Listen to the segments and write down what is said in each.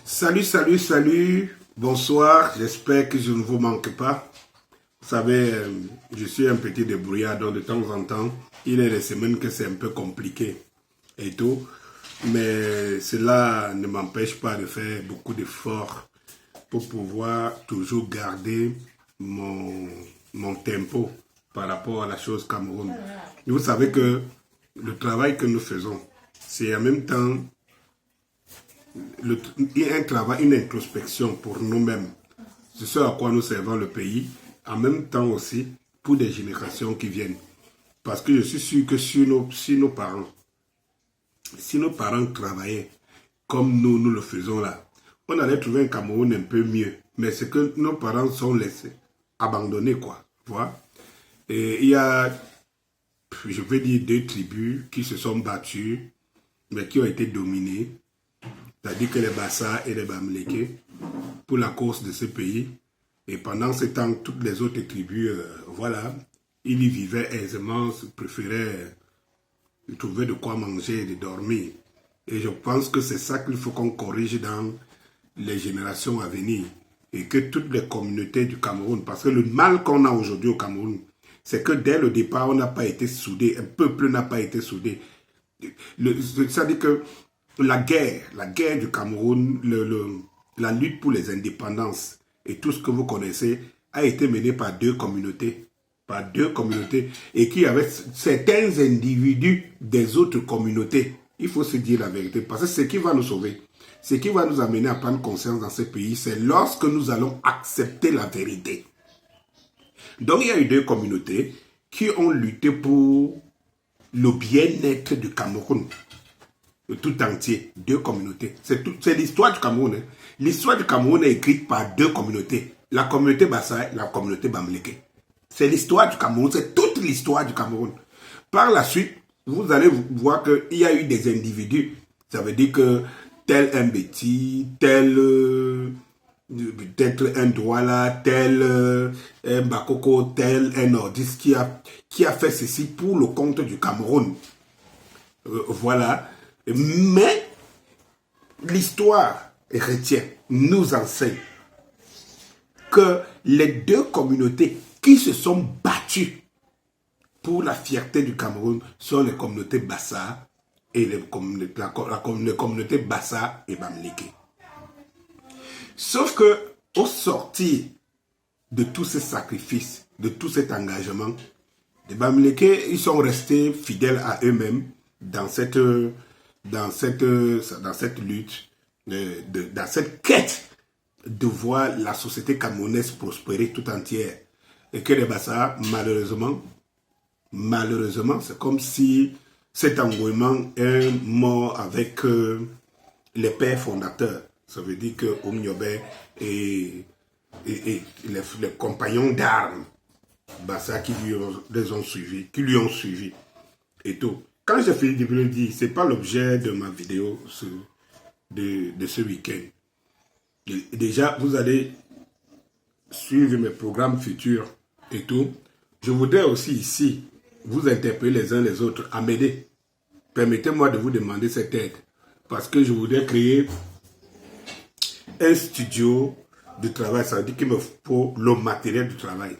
Salut, salut, salut. Bonsoir. J'espère que je ne vous manque pas. Vous savez, je suis un petit débrouillard, donc de temps en temps, il y a des semaines que c'est un peu compliqué et tout. Mais cela ne m'empêche pas de faire beaucoup d'efforts pour pouvoir toujours garder mon tempo par rapport à la chose Cameroun. Et vous savez que le travail que nous faisons, c'est en même temps il y a un travail, une introspection pour nous-mêmes. C'est ce à quoi nous servons le pays, en même temps aussi pour des générations qui viennent. Parce que je suis sûr que si nos parents travaillaient comme nous le faisons là, on allait trouver un Cameroun un peu mieux. Mais c'est que nos parents sont laissés, abandonnés quoi. Voilà. Et il y a, je vais dire, deux tribus qui se sont battues, mais qui ont été dominées. C'est-à-dire que les Bassa et les Bamileke, pour la cause de ce pays. Et pendant ce temps, toutes les autres tribus, voilà, ils y vivaient aisément, préféraient trouver de quoi manger et de dormir. Et je pense que c'est ça qu'il faut qu'on corrige dans les générations à venir. Et que toutes les communautés du Cameroun, parce que le mal qu'on a aujourd'hui au Cameroun, c'est que dès le départ, on n'a pas été soudé, un peuple n'a pas été soudé. C'est-à-dire que la guerre du Cameroun, la lutte pour les indépendances et tout ce que vous connaissez a été menée par deux communautés, et qui avaient certains individus des autres communautés. Il faut se dire la vérité, parce que ce qui va nous sauver, ce qui va nous amener à prendre conscience dans ce pays, c'est lorsque nous allons accepter la vérité. Donc il y a eu deux communautés qui ont lutté pour le bien-être du Cameroun. Tout entier, deux communautés. C'est l'histoire du Cameroun. Hein. L'histoire du Cameroun est écrite par deux communautés. La communauté Bassa et la communauté Bamileke. C'est l'histoire du Cameroun, c'est toute l'histoire du Cameroun. Par la suite, vous allez voir qu'il y a eu des individus. Ça veut dire que tel un Béti, tel peut-être un Douala, tel un Bakoko, tel un Nordis qui a fait ceci pour le compte du Cameroun. Voilà. Mais l'histoire retient, nous enseigne que les deux communautés qui se sont battues pour la fierté du Cameroun sont les communautés Bassa et les communautés Bassa et Bamileke. Sauf que au sortir de tous ces sacrifices, de tout cet engagement, les Bamileke, ils sont restés fidèles à eux-mêmes dans cette lutte, dans cette quête de voir la société camerounaise prospérer tout entière. Et que les Bassa, malheureusement, c'est comme si cet engouement est mort avec les pères fondateurs. Ça veut dire que Omniobe et les compagnons d'armes Bassa qui lui ont suivi et tout. Quand j'ai fini de vous le dire, ce n'est pas l'objet de ma vidéo de ce week-end. Déjà, vous allez suivre mes programmes futurs et tout. Je voudrais aussi ici vous interpeller les uns les autres à m'aider. Permettez-moi de vous demander cette aide. Parce que je voudrais créer un studio de travail. Ça veut dire qu'il me faut le matériel du travail.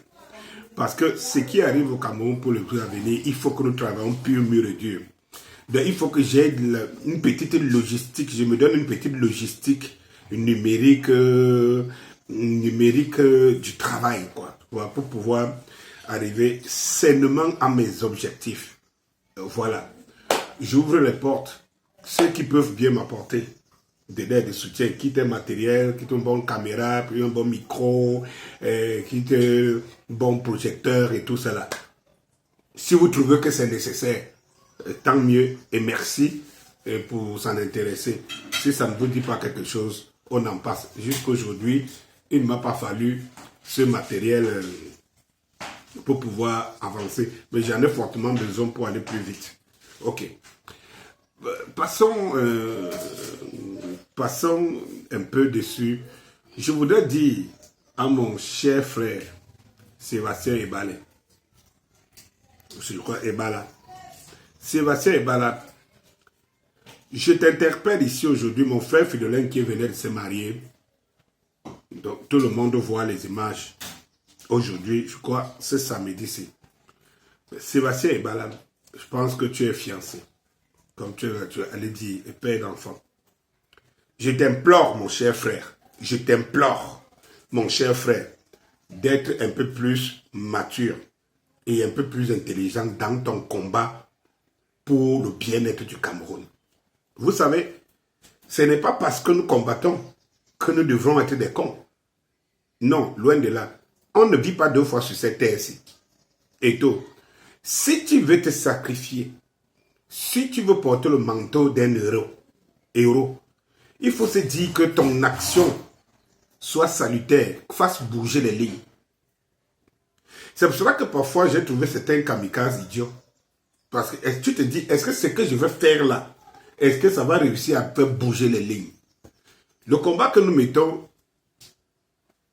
Parce que ce qui arrive au Cameroun pour le jour à venir, il faut que nous travaillons pur, mûr et dur. Donc, il faut que j'ai une petite logistique, je me donne une petite logistique numérique du travail, quoi, pour pouvoir arriver sainement à mes objectifs. Voilà. J'ouvre les portes. Ceux qui peuvent bien m'apporter de l'aide, de soutien, quitte un matériel, quitte une bonne caméra, puis un bon micro, quitte un bon projecteur et tout cela. Si vous trouvez que c'est nécessaire, tant mieux et merci pour s'en intéresser. Si ça ne vous dit pas quelque chose, on en passe. Jusqu'aujourd'hui, il ne m'a pas fallu ce matériel pour pouvoir avancer. Mais j'en ai fortement besoin pour aller plus vite. Ok. Passons un peu dessus. Je voudrais dire à mon cher frère Sébastien Ebale, je crois Ebala, Sébastien Ebala, Je t'interpelle ici aujourd'hui, mon frère Fridolin qui venait de se marier. Donc, tout le monde voit les images. Aujourd'hui, je crois, c'est samedi-ci. Sébastien Ebala, je pense que tu es fiancé. Comme tu allais dire, et père d'enfant. Je t'implore, mon cher frère, je t'implore, mon cher frère, d'être un peu plus mature et un peu plus intelligent dans ton combat pour le bien-être du Cameroun. Vous savez, ce n'est pas parce que nous combattons que nous devrons être des cons. Non, loin de là. On ne vit pas 2 fois sur cette terre-ci. Et tout. Si tu veux te sacrifier, si tu veux porter le manteau d'un héros, il faut se dire que ton action soit salutaire, fasse bouger les lignes. C'est pour cela que parfois j'ai trouvé certains kamikazes idiots. Parce que tu te dis, est-ce que ce que je vais faire là, est-ce que ça va réussir à faire bouger les lignes? Le combat que nous mettons,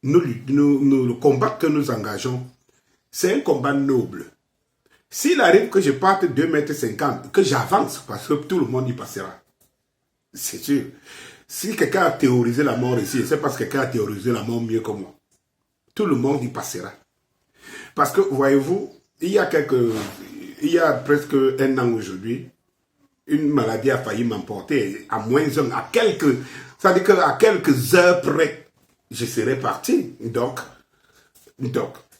le combat que nous engageons, c'est un combat noble. S'il arrive que je parte 2,50 m, que j'avance, parce que tout le monde y passera. C'est sûr. Si quelqu'un a théorisé la mort ici, c'est parce que quelqu'un a théorisé la mort mieux que moi. Tout le monde y passera. Parce que, voyez-vous, il y a presque 1 an aujourd'hui, une maladie a failli m'emporter à -1, c'est-à-dire qu'à quelques heures près, je serais parti. Donc,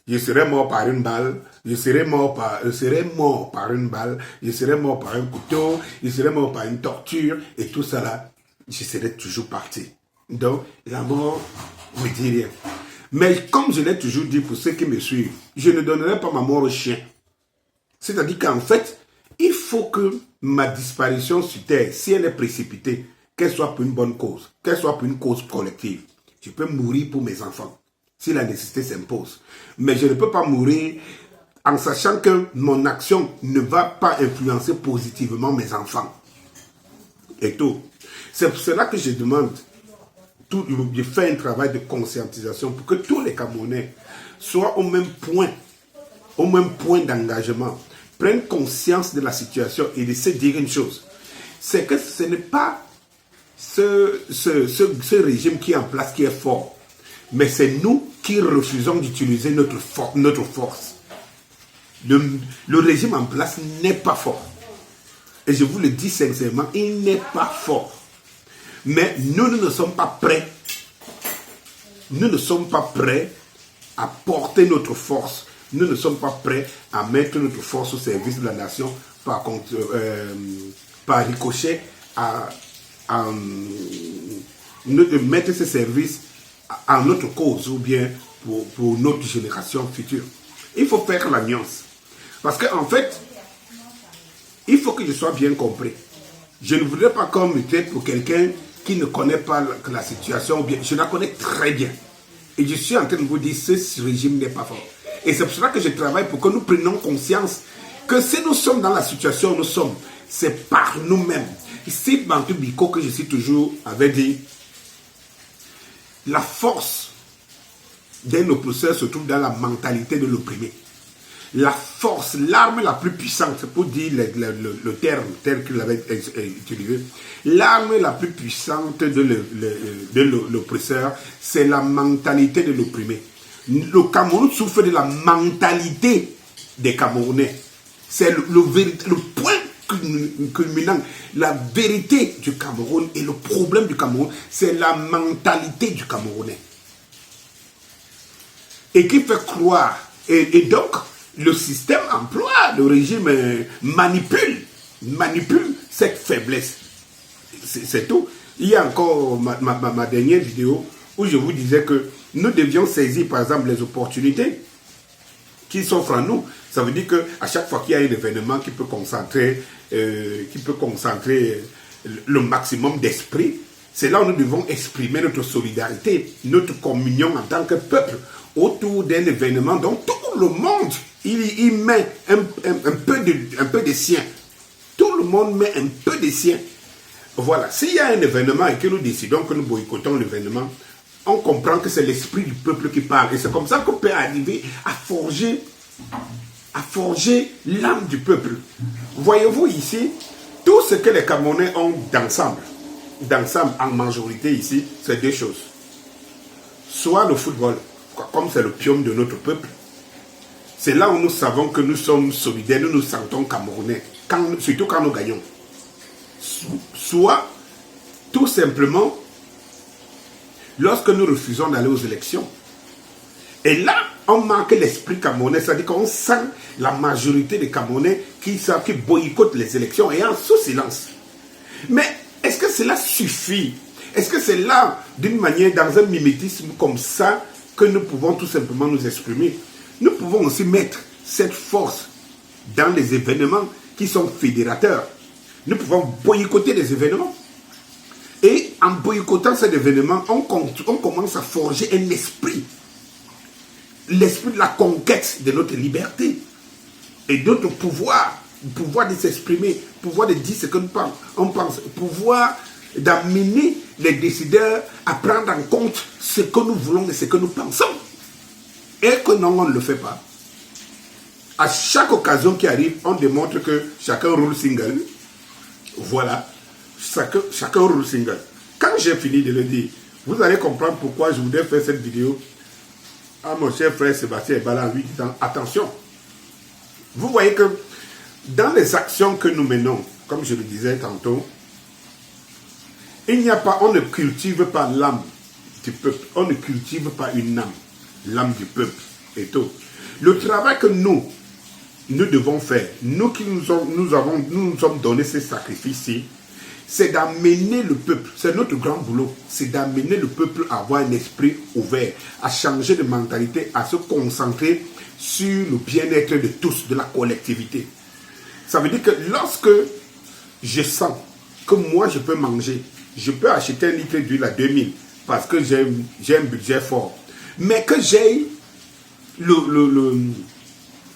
je serais mort par une balle, je serais mort par une balle, je serais mort par un couteau, je serais mort par une torture, et tout ça là, je serais toujours parti. Donc, la mort ne me dit rien. Mais comme je l'ai toujours dit pour ceux qui me suivent, je ne donnerai pas ma mort au chien. C'est-à-dire qu'en fait, il faut que ma disparition sur Terre, si elle est précipitée, qu'elle soit pour une bonne cause, qu'elle soit pour une cause collective. Je peux mourir pour mes enfants, si la nécessité s'impose. Mais je ne peux pas mourir en sachant que mon action ne va pas influencer positivement mes enfants. Et tout. C'est pour cela que je demande, je fais un travail de conscientisation pour que tous les Camerounais soient au même point d'engagement, prennent conscience de la situation et de se dire une chose. C'est que ce n'est pas ce régime qui est en place qui est fort, mais c'est nous qui refusons d'utiliser notre force. Le régime en place n'est pas fort. Et je vous le dis sincèrement, il n'est pas fort. Mais nous ne sommes pas prêts. Nous ne sommes pas prêts à porter notre force. Nous ne sommes pas prêts à mettre notre force au service de la nation par ricochet à mettre ce service à notre cause ou bien pour notre génération future. Il faut faire la nuance. Parce qu'en fait, il faut que je sois bien compris. Je ne voudrais pas qu'on me traite pour quelqu'un qui ne connaît pas la situation, ou bien je la connais très bien. Et je suis en train de vous dire que ce régime n'est pas fort. Et c'est pour cela que je travaille pour que nous prenions conscience que si nous sommes dans la situation où nous sommes, c'est par nous-mêmes. Ici, Bantou Biko, que je suis toujours, avait dit, la force d'un oppresseur se trouve dans la mentalité de l'opprimé. La force, l'arme la plus puissante, c'est pour dire le terme tel qu'il avait utilisé, l'arme la plus puissante de l'oppresseur, c'est la mentalité de l'opprimé. Le Cameroun souffre de la mentalité des Camerounais. C'est le point culminant, la vérité du Cameroun et le problème du Cameroun, c'est la mentalité du Camerounais. Et qui fait croire, et donc, le système emploie, le régime manipule cette faiblesse. C'est tout. Il y a encore ma dernière vidéo où je vous disais que nous devions saisir par exemple les opportunités qui s'offrent à nous. Ça veut dire qu'à chaque fois qu'il y a un événement qui peut concentrer le maximum d'esprit, c'est là où nous devons exprimer notre solidarité, notre communion en tant que peuple autour d'un événement dont tout le monde il met un peu de sien. Tout le monde met un peu de sien. Voilà. S'il y a un événement et que nous décidons que nous boycottons l'événement, on comprend que c'est l'esprit du peuple qui parle. Et c'est comme ça qu'on peut arriver à forger l'âme du peuple. Voyez-vous ici, Tout ce que les Camerounais ont d'ensemble en majorité ici, c'est deux choses. Soit le football, comme c'est le pium de notre peuple, c'est là où nous savons que nous sommes solidaires, nous nous sentons Camerounais, surtout quand nous gagnons. Soit, tout simplement, lorsque nous refusons d'aller aux élections. Et là, on manque l'esprit camerounais, c'est-à-dire qu'on sent la majorité des Camerounais qui boycottent les élections et en sous silence. Mais est-ce que cela suffit? Est-ce que c'est là, d'une manière, dans un mimétisme comme ça, que nous pouvons tout simplement nous exprimer? Nous pouvons aussi mettre cette force dans les événements qui sont fédérateurs. Nous pouvons boycotter les événements. Et en boycottant cet événement, on commence à forger un esprit. L'esprit de la conquête de notre liberté. Et d'autres pouvoir de s'exprimer, pouvoir de dire ce que nous pensons, pouvoir d'amener les décideurs à prendre en compte ce que nous voulons et ce que nous pensons. Et que non, on ne le fait pas. À chaque occasion qui arrive, on démontre que chacun roule single. Voilà. Chacun roule single. Quand j'ai fini de le dire, vous allez comprendre pourquoi je voudrais faire cette vidéo à mon cher frère Sébastien Ebala en lui disant attention. Vous voyez que dans les actions que nous menons, comme je le disais tantôt, il n'y a pas, on ne cultive pas l'âme du peuple, on ne cultive pas une âme, l'âme du peuple et tout. Le travail que nous devons faire, nous qui nous sommes donné ces sacrifices-ci, c'est d'amener le peuple, c'est notre grand boulot, c'est d'amener le peuple à avoir un esprit ouvert, à changer de mentalité, à se concentrer sur le bien-être de tous, de la collectivité. Ça veut dire que lorsque je sens que moi je peux manger, je peux acheter un litre d'huile à 2000 parce que j'ai un budget fort, mais que j'ai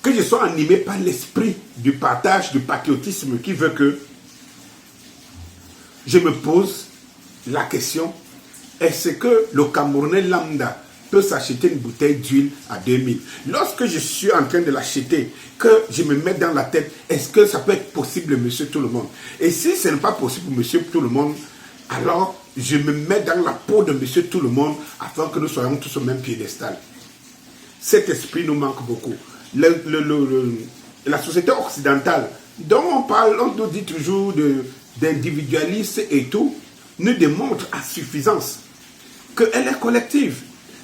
que je sois animé par l'esprit du partage, du patriotisme qui veut que je me pose la question, est-ce que le Camerounais lambda peut s'acheter une bouteille d'huile à 2000? Lorsque je suis en train de l'acheter, que je me mets dans la tête, est-ce que ça peut être possible, monsieur tout le monde? Et si ce n'est pas possible, monsieur tout le monde, alors je me mets dans la peau de monsieur tout le monde afin que nous soyons tous au même piédestal. Cet esprit nous manque beaucoup. La société occidentale, dont on parle, on nous dit toujours d'individualisme et tout, nous démontre à suffisance qu'elle est collective.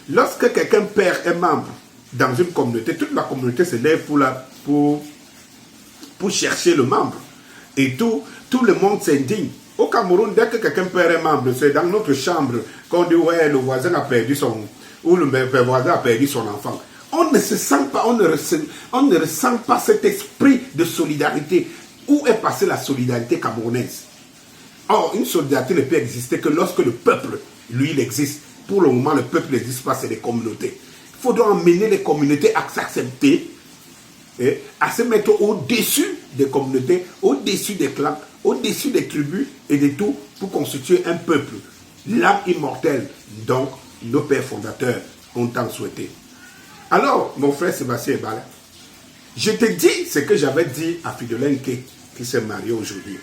Lorsque quelqu'un perd un membre dans une communauté, toute la communauté se lève pour chercher le membre. Et tout le monde s'indigne. Au Cameroun, dès que quelqu'un perd un membre, c'est dans notre chambre qu'on dit ouais, le voisin a perdu ou le voisin a perdu son enfant. On ne se sent pas, on ne ressent pas cet esprit de solidarité. Où est passée la solidarité camerounaise? Or, une solidarité ne peut exister que lorsque le peuple, lui, il existe. Pour le moment, le peuple n'existe pas, c'est les communautés. Il faudra emmener les communautés à s'accepter, à se mettre au-dessus des communautés, au-dessus des clans, au-dessus des tribus et de tout pour constituer un peuple, l'âme immortelle dont nos pères fondateurs ont tant souhaité. Alors, mon frère Sébastien Ebala, je te dis ce que j'avais dit à Fridolin qui s'est marié aujourd'hui.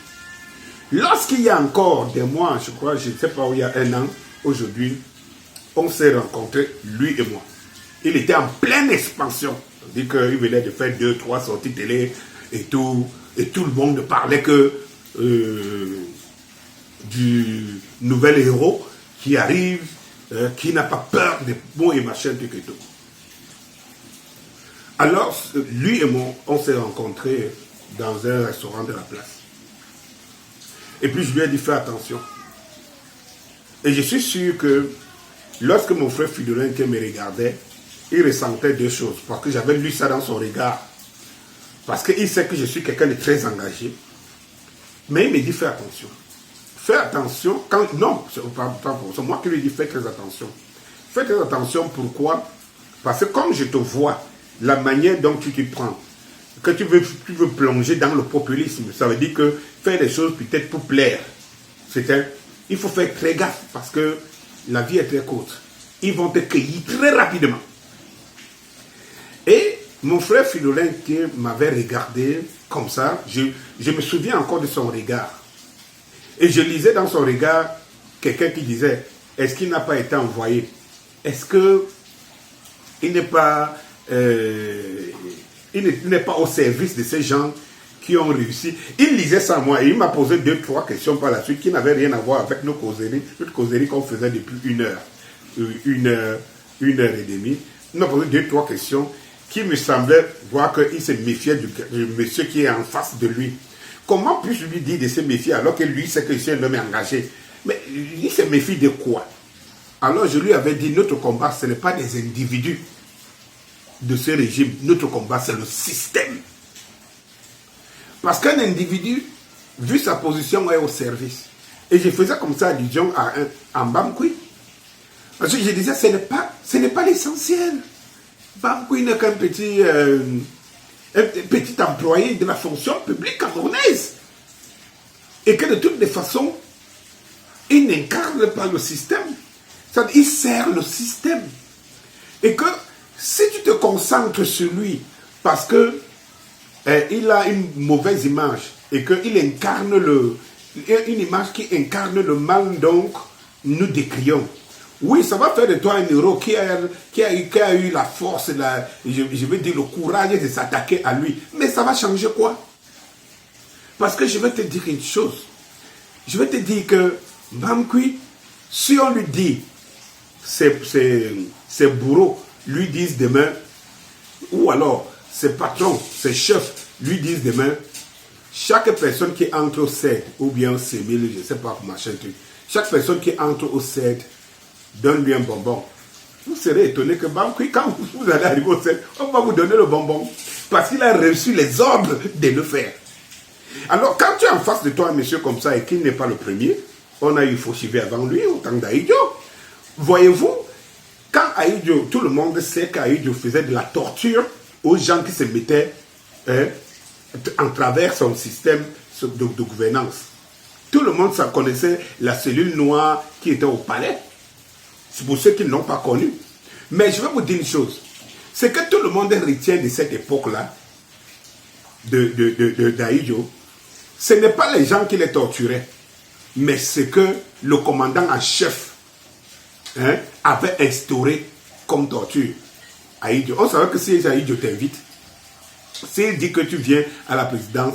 Lorsqu'il y a encore des mois, je crois, je ne sais pas où il y a un an, aujourd'hui, on s'est rencontrés, lui et moi. Il était en pleine expansion. C'est-à-dire qu'il venait de faire 2-3 sorties télé et tout le monde parlait que du nouvel héros qui arrive, qui n'a pas peur des mots et machin, truc et tout. Alors, lui et moi, on s'est rencontrés dans un restaurant de la place. Et puis je lui ai dit, fais attention. Et je suis sûr que lorsque mon frère Fridolin me regardait, il ressentait deux choses. Parce que j'avais lu ça dans son regard. Parce qu'il sait que je suis quelqu'un de très engagé. Mais il me dit, fais attention. Fais attention. Non, c'est moi qui lui ai dit, fais très attention. Fais très attention, pourquoi? Parce que comme je te vois, la manière dont tu t'y prends, que tu veux plonger dans le populisme, ça veut dire que faire des choses peut-être pour plaire. Il faut faire très gaffe parce que la vie est très courte. Ils vont te cueillir très rapidement. Et mon frère Fridolin qui m'avait regardé comme ça, je me souviens encore de son regard. Et je lisais dans son regard quelqu'un qui disait, est-ce qu'il n'a pas été envoyé? Est-ce qu'il n'est pas, il n'est pas au service de ces gens qui ont réussi? Il lisait ça à moi et il m'a posé 2-3 questions par la suite qui n'avaient rien à voir avec nos causeries, notre causerie qu'on faisait depuis une heure et demie. Il m'a posé 2-3 questions qui me semblaient voir qu'il se méfiait du monsieur qui est en face de lui. Comment puis-je lui dire de se méfier alors que lui sait que c'est un homme engagé? Mais il se méfie de quoi? Alors je lui avais dit, notre combat, ce n'est pas des individus de ce régime. Notre combat, c'est le système. Parce qu'un individu, vu sa position, est au service. Et je faisais comme ça allusion à un Mbamkoui. Parce que je disais, ce n'est pas l'essentiel. Mbamkoui n'est qu'un petit employé de la fonction publique camerounaise. Et que de toutes les façons, il n'incarne pas le système. C'est-à-dire, il sert le système. Et que si tu te concentres sur lui parce que il a une mauvaise image et qu'il incarne une image qui incarne le mal, donc nous décrions. Oui, ça va faire de toi un héros qui a eu la force, je veux dire le courage de s'attaquer à lui. Mais ça va changer quoi? Parce que je vais te dire une chose. Je vais te dire que Mbamkoui, si on lui dit, ses bourreaux lui disent demain, ou alors ses patrons, ses chefs lui disent demain, chaque personne qui entre au CED, ou bien au CEMIL, je ne sais pas comment machin truc, chaque personne qui entre au CED, donne-lui un bonbon. Vous serez étonné que Mbamkoui, quand vous allez arriver au CED, on va vous donner le bonbon. Parce qu'il a reçu les ordres de le faire. Alors, quand tu es en face de toi un monsieur comme ça et qu'il n'est pas le premier, on a eu Fauchivé avant lui, au temps d'Aïdjo. Voyez-vous, quand Aïdjo, tout le monde sait qu'Aïdjo faisait de la torture aux gens qui se mettaient en travers son système de gouvernance. Tout le monde connaissait la cellule noire qui était au palais. C'est pour ceux qui ne l'ont pas connu. Mais je vais vous dire une chose. C'est que tout le monde retient de cette époque-là, d'Aïdjo, ce n'est pas les gens qui les torturaient, mais c'est que le commandant en chef avait instauré comme torture Aïdjo. On savait que si Aïdjo t'invite, s'il dit que tu viens à la présidence,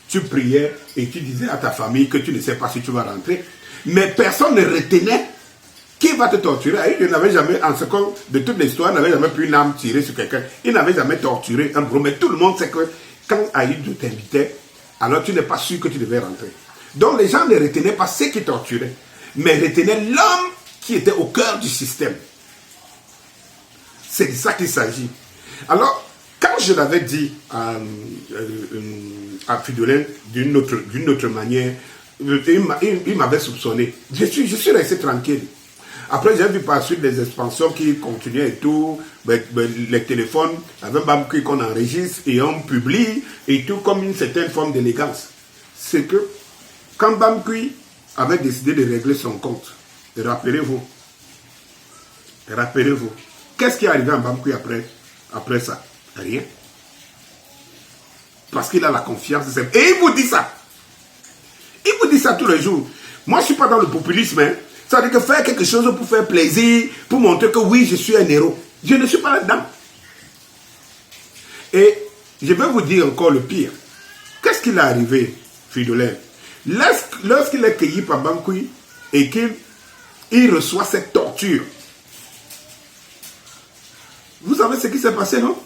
tu priais et tu disais à ta famille que tu ne sais pas si tu vas rentrer. Mais personne ne retenait qui va te torturer. Aïdjo n'avait jamais, en seconde de toute l'histoire, n'avait jamais pu une arme tirer sur quelqu'un. Il n'avait jamais torturé un gros. Mais tout le monde sait que quand Aïdjo t'invitait, alors tu n'es pas sûr que tu devais rentrer. Donc les gens ne retenaient pas ceux qui torturaient, mais retenaient l'homme qui était au cœur du système. C'est de ça qu'il s'agit. Alors, quand je l'avais dit à Fridolin d'une autre manière, il m'avait soupçonné. Je suis resté tranquille. Après, j'ai vu par la suite les expansions qui continuaient et tout, les téléphones, avec Mbamkoui qu'on enregistre et on publie, et tout comme une certaine forme d'élégance. C'est que, quand Mbamkoui avait décidé de régler son compte, rappelez-vous, qu'est-ce qui est arrivé à Mbamkoui après ça? Rien. Parce qu'il a la confiance. Et il vous dit ça. Il vous dit ça tous les jours. Moi, je ne suis pas dans le populisme. Ça veut dire que faire quelque chose pour faire plaisir, pour montrer que oui, je suis un héros. Je ne suis pas là-dedans. Et je vais vous dire encore le pire. Qu'est-ce qui est arrivé, Fridolin? Lorsqu'il est cueilli par Mbamkoui et qu'il reçoit cette torture, vous savez ce qui s'est passé, non?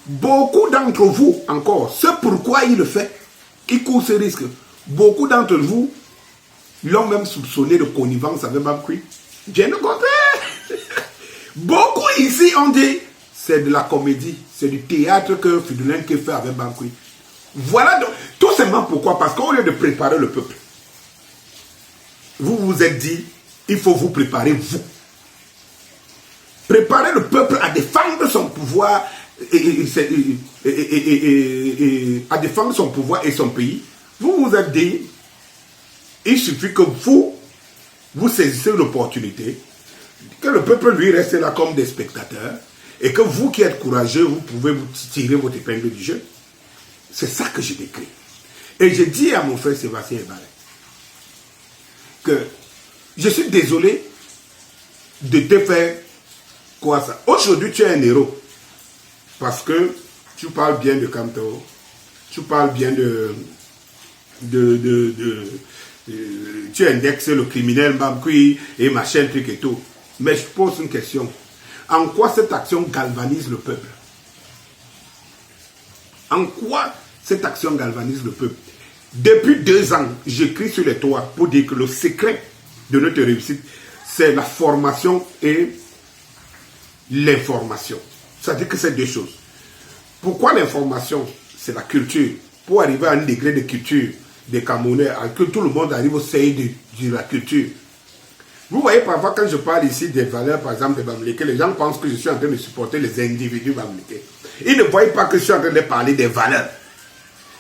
Beaucoup d'entre vous, encore, c'est pourquoi il le fait. Il court ce risque. Beaucoup d'entre vous l'ont même soupçonné de connivence avec Mbamkoui. Bien au contraire. Beaucoup ici ont dit, c'est de la comédie, c'est du théâtre que Fridolin qui fait avec Mbamkoui. Voilà donc, tout simplement pourquoi. Parce qu'au lieu de préparer le peuple, vous vous êtes dit, il faut vous préparer vous. Préparer le peuple à défendre son pouvoir à défendre son pouvoir et son pays. Vous vous êtes dit, il suffit que vous saisissez l'opportunité, que le peuple lui reste là comme des spectateurs, et que vous qui êtes courageux, vous pouvez vous tirer votre épingle du jeu. C'est ça que je décris. Et je dis à mon frère Sébastien Ebalé que je suis désolé de te faire quoi ça. Aujourd'hui, tu es un héros. Parce que tu parles bien de Kamto, tu parles bien tu indexes le criminel Mbamkui et machin, truc et tout. Mais je pose une question. En quoi cette action galvanise le peuple? En quoi cette action galvanise le peuple? Depuis 2 ans, j'écris sur les toits pour dire que le secret de notre réussite, c'est la formation et l'information. C'est-à-dire que c'est 2 choses. Pourquoi l'information? C'est la culture. Pour arriver à un degré de culture des Camerounais, que tout le monde arrive au seuil de la culture. Vous voyez, parfois, quand je parle ici des valeurs, par exemple, des Bamileke, les gens pensent que je suis en train de supporter les individus Bamileke. Ils ne voient pas que je suis en train de parler des valeurs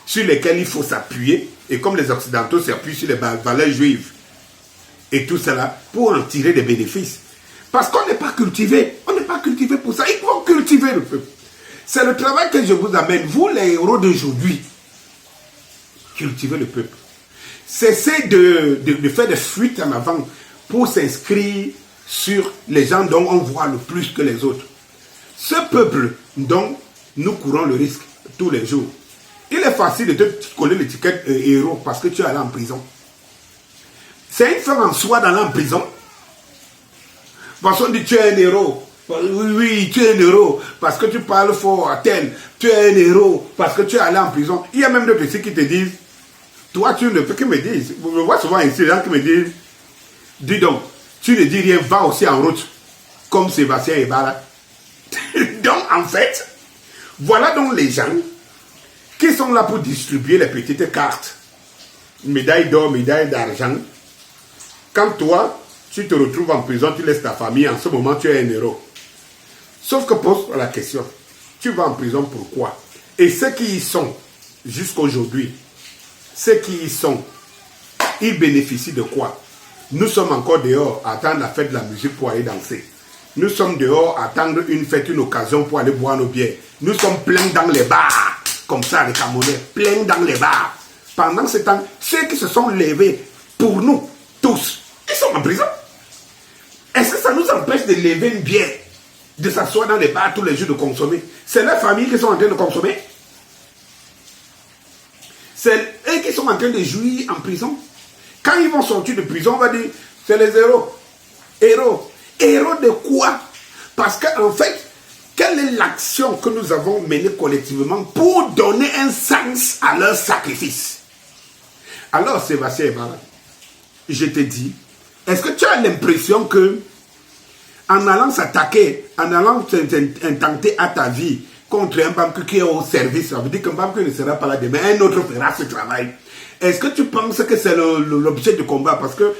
sur lesquelles il faut s'appuyer, et comme les Occidentaux s'appuient sur les valeurs juives, et tout cela, pour en tirer des bénéfices. Parce qu'on n'est pas cultivé. On n'est pas cultivé pour ça. Il faut cultiver le peuple. C'est le travail que je vous amène, vous les héros d'aujourd'hui. Cultiver le peuple. Cessez de faire des fuites en avant pour s'inscrire sur les gens dont on voit le plus que les autres. Ce peuple dont nous courons le risque tous les jours. Il est facile de te coller l'étiquette héros parce que tu es allé en prison. C'est une fin en soi d'aller en prison. Parce qu'on dit tu es un héros. Oui, tu es un héros parce que tu parles fort à tel. Tu es un héros parce que tu es allé en prison. Il y a même des petits qui te disent, toi tu ne peux que me dire, je vois souvent ici des gens qui me disent, dis donc, tu ne dis rien, va aussi en route, comme Sébastien Ebala. Donc en fait, voilà donc les gens qui sont là pour distribuer les petites cartes. Médaille d'or, médaille d'argent. Quand toi, tu te retrouves en prison, tu laisses ta famille, en ce moment tu es un héros. Sauf que pose la question, tu vas en prison pourquoi? Et ceux qui y sont, jusqu'à aujourd'hui, ceux qui y sont, ils bénéficient de quoi? Nous sommes encore dehors à attendre la fête de la musique pour aller danser. Nous sommes dehors à attendre une fête, une occasion pour aller boire nos bières. Nous sommes pleins dans les bars, comme ça les Camerounais, pleins dans les bars. Pendant ce temps, ceux qui se sont levés pour nous, tous, ils sont en prison. Est-ce que ça nous empêche de lever une bière, de s'asseoir dans les bars tous les jours, de consommer? C'est leurs familles qui sont en train de consommer. C'est eux qui sont en train de jouir en prison. Quand ils vont sortir de prison, on va dire, c'est les héros. Héros. Héros de quoi? Parce qu'en fait, quelle est l'action que nous avons menée collectivement pour donner un sens à leur sacrifice? Alors, Sébastien Ebala, je te dis, est-ce que tu as l'impression que en allant s'attaquer, en allant tenter à ta vie contre un Bamkou qui est au service, ça veut dire qu'un Bamkou ne sera pas là demain, un autre fera ce travail. Est-ce que tu penses que c'est l'objet du combat? Parce que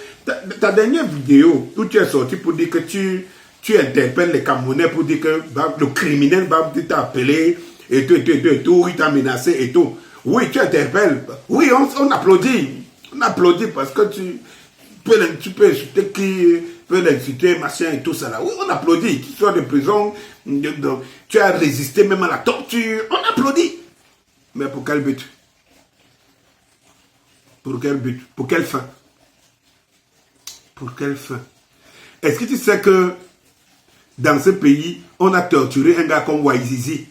ta dernière vidéo où tu es sorti pour dire que tu interpelles les Camerounais pour dire que le criminel t'a appelé et tout, il t'a menacé et tout. Oui, tu interpelles. Oui, on applaudit. On applaudit parce que tu peux insulter qui peut l'insulter, machin et tout ça là. Oui, on applaudit. Tu sors de prison, tu as résisté même à la torture. On applaudit. Mais pour quel but? Pour quel but? Pour quelle fin? Pour quelle fin? Est-ce que tu sais que dans ce pays, on a torturé un gars comme Waïzizi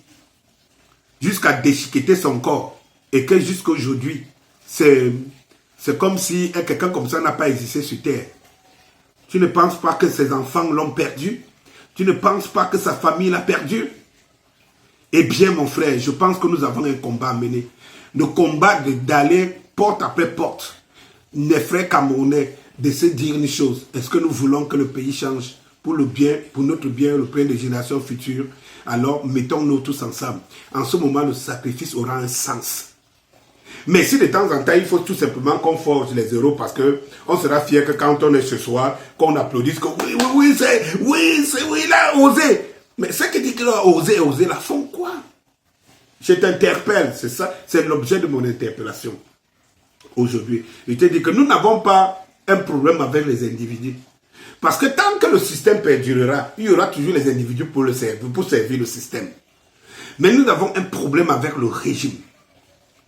jusqu'à déchiqueter son corps et que jusqu'à aujourd'hui, c'est comme si quelqu'un comme ça n'a pas existé sur terre. Tu ne penses pas que ses enfants l'ont perdu? Tu ne penses pas que sa famille l'a perdu? Eh bien, mon frère, je pense que nous avons un combat à mener. Le combat d'aller porte après porte, les frères camerounais, de se dire une chose. Est-ce que nous voulons que le pays change pour le bien, pour notre bien, le bien des générations futures? Alors, mettons-nous tous ensemble. En ce moment, le sacrifice aura un sens. Mais si de temps en temps, il faut tout simplement qu'on forge les héros parce qu'on sera fier que quand on est ce soir, qu'on applaudisse que oui, il a osé. Mais ceux qui disent qu'il a osé, la font quoi? Je t'interpelle, c'est ça, c'est l'objet de mon interpellation aujourd'hui. Je te dis que nous n'avons pas un problème avec les individus. Parce que tant que le système perdurera, il y aura toujours les individus pour servir le système. Mais nous avons un problème avec le régime.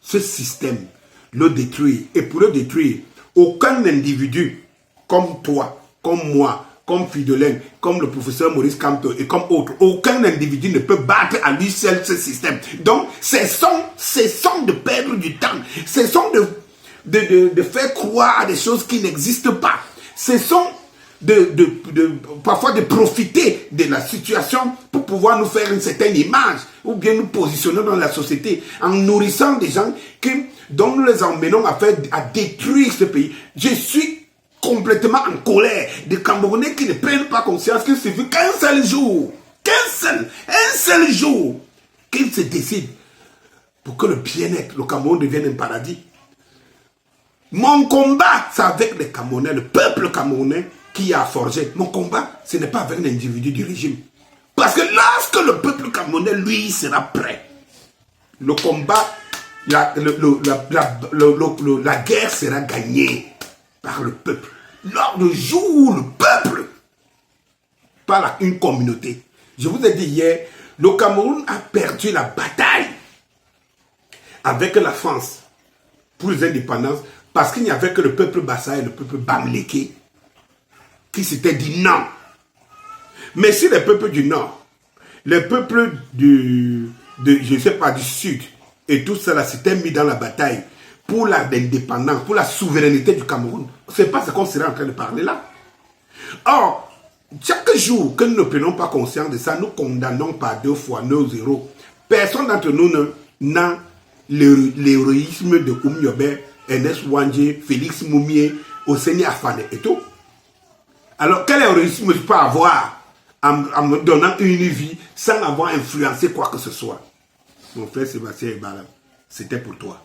ce système, le détruire. Et pour le détruire, aucun individu comme toi, comme moi, comme Fridolin, comme le professeur Maurice Kamto et comme autres, aucun individu ne peut battre à lui seul ce système. Donc, cessons de perdre du temps. Cessons de faire croire à des choses qui n'existent pas. Cessons parfois de profiter de la situation pour pouvoir nous faire une certaine image ou bien nous positionner dans la société en nourrissant des gens dont nous les emmenons à détruire ce pays. Je suis complètement en colère des Camerounais qui ne prennent pas conscience qu'il suffit qu'un seul jour, un seul jour, qu'ils se décident pour que le bien-être, le Cameroun devienne un paradis. Mon combat, c'est avec les Camerounais, le peuple camerounais qui a forgé. Mon combat, ce n'est pas avec un individu du régime. Parce que lorsque le peuple camerounais, lui, sera prêt, le combat, la guerre sera gagnée par le peuple. Lors du jour où le peuple, par une communauté. Je vous ai dit hier, le Cameroun a perdu la bataille avec la France pour les indépendances parce qu'il n'y avait que le peuple Bassa et le peuple Bamléké qui s'étaient dit non. Mais si les peuples du Nord, les peuples du Sud et tout cela s'étaient mis dans la bataille pour l'indépendance, pour la souveraineté du Cameroun, ce n'est pas ce qu'on serait en train de parler là. Or, chaque jour que nous ne prenons pas conscience de ça, nous condamnons par 2 fois nos héros. Personne d'entre nous n'a l'héroïsme de Oumyobé, Ernest Ouandjé, Félix Moumié, Oseni Afane et tout. Alors, quel héroïsme je peux avoir en me donnant une vie sans avoir influencé quoi que ce soit? Mon frère Sébastien Ebala, c'était pour toi.